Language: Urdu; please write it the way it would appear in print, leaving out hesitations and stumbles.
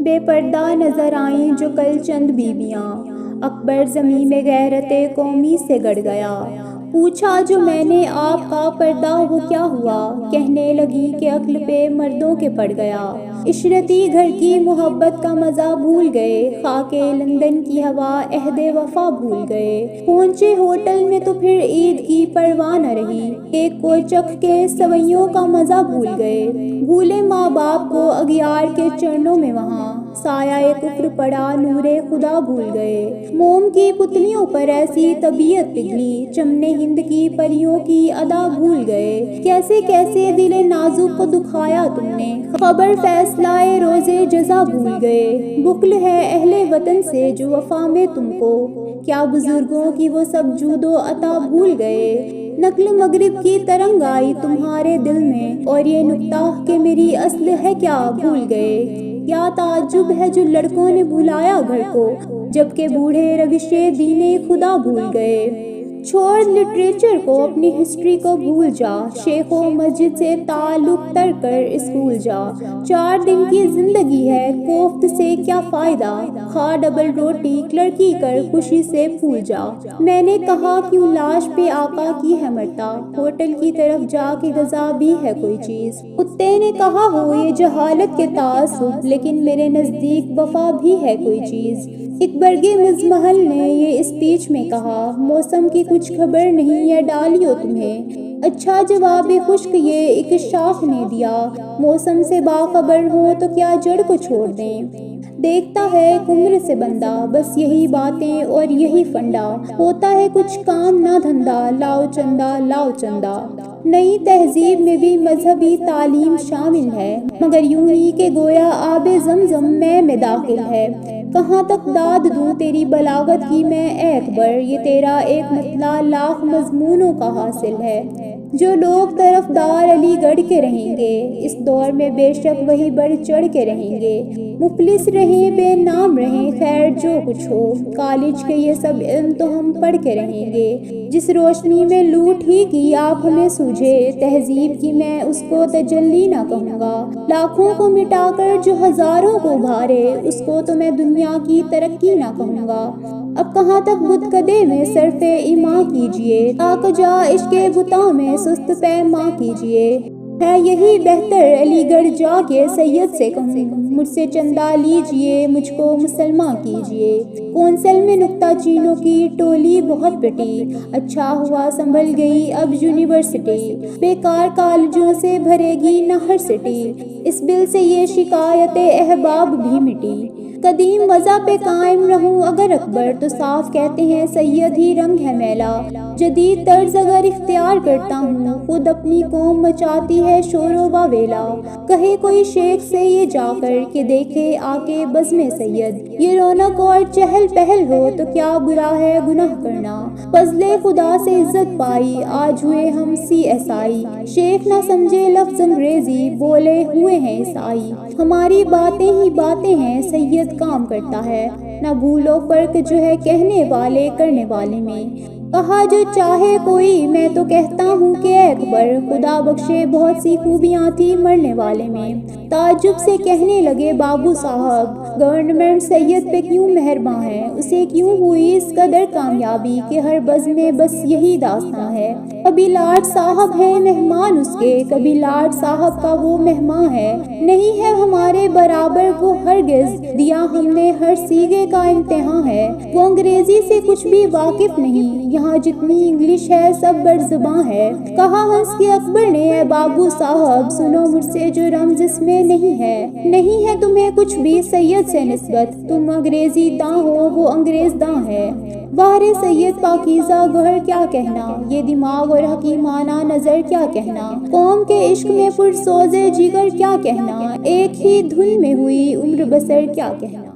بے پردہ نظر آئیں جو کل چند بیویاں، اکبر زمیں میں غیرت قومی سے گڑ گیا۔ پوچھا جو میں نے آپ کا پردہ وہ کیا ہوا، کہنے لگی کہ عقل پہ مردوں کے پڑ گیا۔ عشرتی گھر کی محبت کا مزہ بھول گئے، خاک لندن کی ہوا عہد وفا بھول گئے۔ پہنچے ہوٹل میں تو پھر عید کی پرواہ نہ رہی، ایک کو چکھ کے سوئیوں کا مزہ بھول گئے۔ بھولے ماں باپ کو اغیار کے چرنوں میں وہاں، سایہ کفر پڑا نور خدا بھول گئے۔ موم کی پتلیوں پر ایسی طبیعت پگھلی، چمنے ہند کی پریوں کی ادا بھول گئے۔ کیسے کیسے دل نازک کو دکھایا تم نے، خبر فیصلہ روزے جزا بھول گئے۔ بخل ہے اہل وطن سے جو وفا میں تم کو، کیا بزرگوں کی وہ سب جود و عطا بھول گئے۔ نقل مغرب کی ترنگ آئی تمہارے دل میں، اور یہ نکتہ کہ میری اصل ہے کیا بھول گئے۔ کیا تعجب ہے جو لڑکوں نے بھلایا گھر کو، جبکہ بوڑھے روش دین خدا بھول گئے۔ چھوڑ لٹریچر کو، اپنی ہسٹری کو بھول جا، شیخ و مسجد سے تعلق تر کر اسکول جا۔ 4 دن کی زندگی ہے کوفت سے کیا فائدہ، کھا ڈبل روٹی کلرکی کر خوشی سے پھول جا۔ میں نے کہا کیوں لاش پہ آقا کی ہے مرتا، ہوٹل کی طرف جا کے غذا بھی ہے کوئی چیز۔ کتے نے کہا ہو یہ جہالت کے تعصب، لیکن میرے نزدیک وفا بھی ہے کوئی چیز۔ ایک برگ مزمحل نے یہ اسپیچ میں کہا، موسم کی کچھ خبر نہیں یا ڈالیو تمہیں، اچھا جواب خشک یہ ایک شاخ نے دیا، موسم سے باخبر ہو تو کیا جڑ کو چھوڑ دیں۔ دیکھتا ہے ایک عمر سے بندہ، بس یہی باتیں اور یہی فنڈا، ہوتا ہے کچھ کام نہ دھندا، لاؤ چندہ لاؤ چندہ۔ نئی تہذیب میں بھی مذہبی تعلیم شامل ہے، مگر یوں ہی کہ گویا آب زمزم میں داخل ہے۔ کہاں تک داد دوں تیری بلاغت کی میں اے اکبر، یہ تیرا ایک مطلع لاکھ مضمونوں کا حاصل ہے۔ جو لوگ طرفدار علی گڑھ کے رہیں گے، اس دور میں بے شک وہی بڑھ چڑھ کے رہیں گے۔ مفلس رہیں بے نام رہیں خیر جو کچھ ہو، کالج کے یہ سب علم تو ہم پڑھ کے رہیں گے۔ جس روشنی میں لوٹ ہی کی آپ ہمیں سوجھے، تہذیب کی میں اس کو تجلی نہ کہوں گا۔ لاکھوں کو مٹا کر جو ہزاروں کو ابھارے، اس کو تو میں دنیا کی ترقی نہ کہوں گا۔ اب کہاں تک بتکدے میں صرف ایمان کیجئے، تا کجا عشق بتاں میں سست پیماں کیجئے۔ ہے یہی بہتر علی گڑھ جا کے سید سے کہوں، مجھ سے چندہ لیجئے مجھ کو مسلماں کیجئے۔ کونسل میں نکتہ چینوں کی ٹولی بہت پٹی، اچھا ہوا سنبھل گئی اب یونیورسٹی، بیکار کالجوں سے بھرے گی نہ ہر سٹی، اس بل سے یہ شکایت احباب بھی مٹی۔ قدیم وضع پہ قائم رہوں اگر اکبر، تو صاف کہتے ہیں سید ہی رنگ ہے میلا۔ جدید طرز اگر اختیار کرتا ہوں، خود اپنی قوم مچاتی ہے شور و واویلا۔ کہے کوئی شیخ سے یہ جا کر کہ دیکھے آ کے بزم سید، یہ رونق اور چہل پہل ہو تو کیا برا ہے گناہ کرنا۔ فضل خدا سے عزت پائی آج ہوئے ہم CSI، شیخ نہ سمجھے لفظ انگریزی بولے ہوئے ہیں عیسائی۔ ہماری باتیں ہی باتیں ہیں سید کام کرتا ہے، نہ بھولو فرق جو ہے کہنے والے کرنے والے میں۔ کہا جو چاہے کوئی میں تو کہتا ہوں کہ اے اکبر، خدا بخشے بہت سی خوبیاں تھی مرنے والے میں۔ تعجب سے کہنے لگے بابو صاحب، گورنمنٹ سید پہ کیوں مہرباں ہے، اسے کیوں ہوئی اس قدر کامیابی کہ ہر بز میں بس یہی داستاں ہے۔ کبھی لاٹ صاحب ہیں مہمان اس کے، کبھی لاٹ صاحب کا وہ مہمان ہے، نہیں ہے ہمارے برابر وہ ہرگز، دیا ہم نے ہر سیغے کا امتحان ہے۔ وہ انگریزی سے کچھ بھی واقف نہیں، یہاں جتنی انگلش ہے سب برزباں ہے۔ کہا ہنس کے اکبر نے اے بابو صاحب، سنو مجھ سے جو رمز اس میں نہیں ہے، نہیں ہے تمہیں کچھ بھی سید سے نسبت، تم انگریزی داں ہو وہ انگریز داں ہے۔ بہر سید پاکیزہ گوہر کیا کہنا، یہ دماغ اور حکیمانہ نظر کیا کہنا، قوم کے عشق میں پرسوز جگر کیا کہنا، ایک ہی دھن میں ہوئی عمر بسر کیا کہنا۔